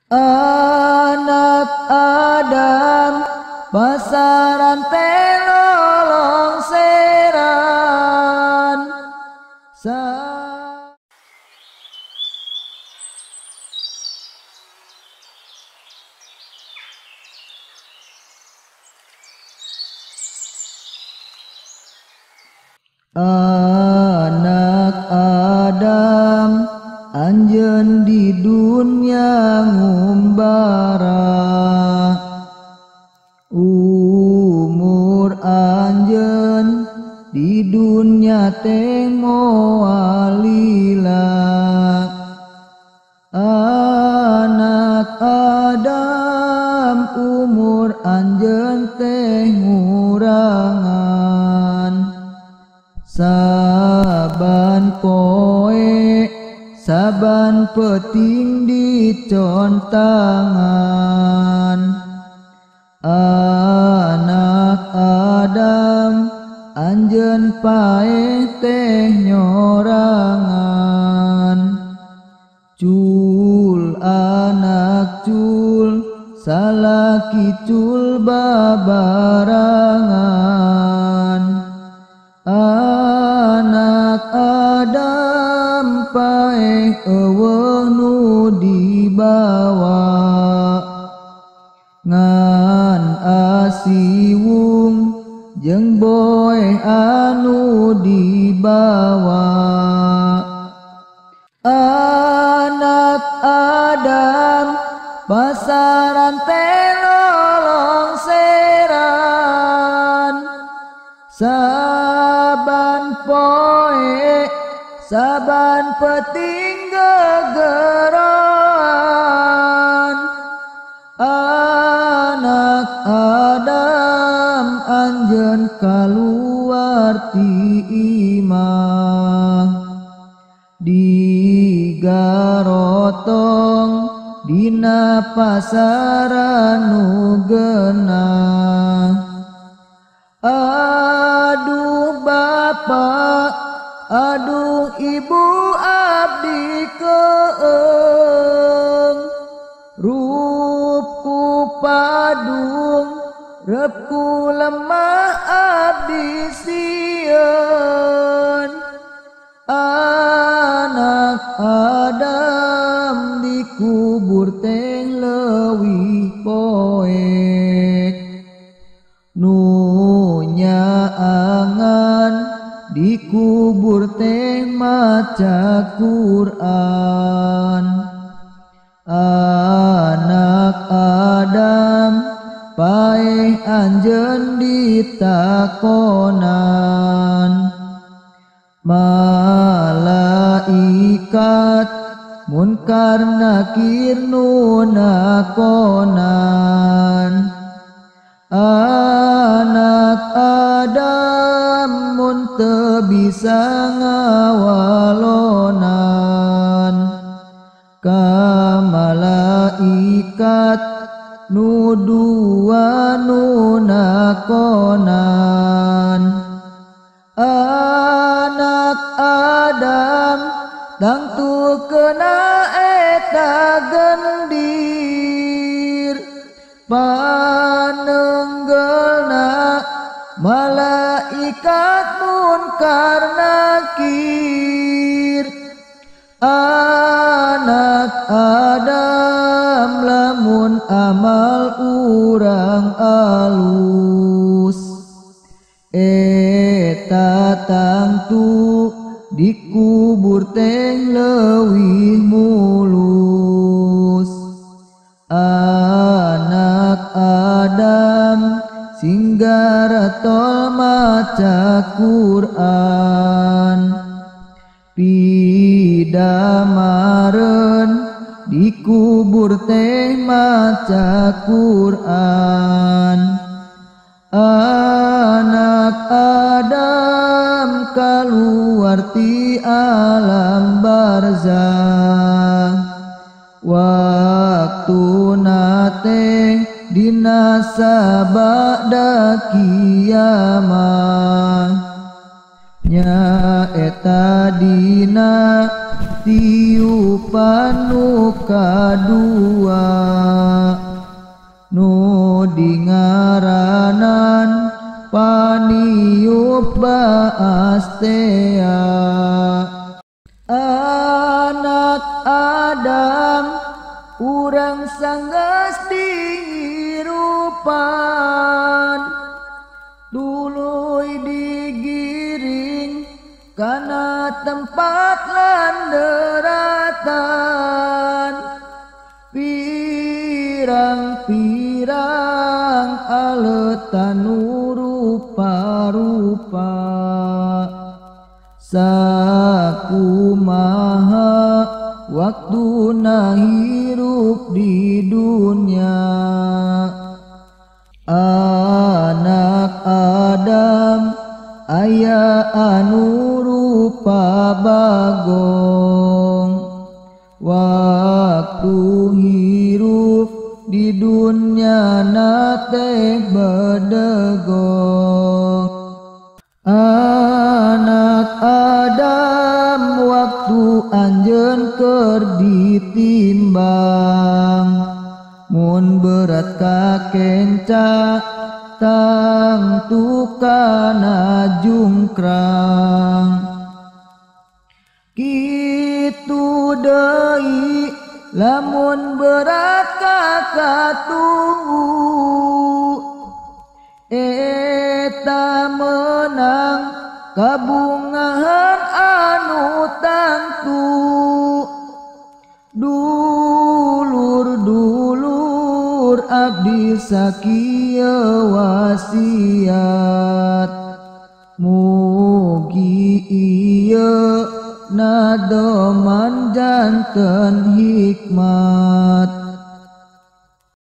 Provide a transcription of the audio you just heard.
Anak Adam pasaran telolong seran Anak Adam anjeun di dunia ngumbara, umur anjeun di dunia teh moal lila. Anak Adam umur anjeun teh ngurangan, saban poe saban peting dicontangan. Anak Adam anjeun paeh teh nyorangan, cul anak cul salaki cul babarangan. Anak Adam paeh eueuh nu dibawa, ngan asiwung jeung boeh anu dibawa. Anak Adam pasaran telolong seran, saban poe saban peting gegeran. Anak Adam anjeun kaluar ti imah, digarotong dina pasaran nu geunah. Aduh Bapak, aduh Ibu abdi keung, rupku padung repku lemah abdi sieun. Anak Adam dikubur teh leuwih poek, nu nyaangan dikubur teh maca Quran. Anak Adam paeh anjeun ditakonan, malaikat munkar nakir nu nakonan. Anak Adam mun teu bisa ngawalonan, ka malaikat nu dua nu nakonan. Anak Adam tangtu kena eta gendir, panenggelna malaikat munkar nakir. Anak Adam lamun amal urang alus, eta tangtu dikubur teh leuwih mulus. Anak Adam singgaratol maca Quran, pidamareun dikubur teh maca Quran. Anak Adam kaluar ti alam barzakh, waktuna teh dina sabada kiamah, nya eta dina tiupan nu kadua nu dingaranan paniup baastea. Anak Adam urang sanggeus dihirupan tuluy digiring kana tempat landeratan pirang-pirang aleutan nu rupa-rupa sakumaha waktuna hirup di dunia. Anak Adam aya anu rupa bagong waktu hirup di dunia nate bedegong. Anak Adam waktu anjeun keur ditimbang mun berat kakenca tang tukana jungkrang kitu deui lamun berat kakatunggu eta menang kabungahan anu tangtu dulur-dulur abdi sakieu wasiat mugi ieu nadoman janten hikmah.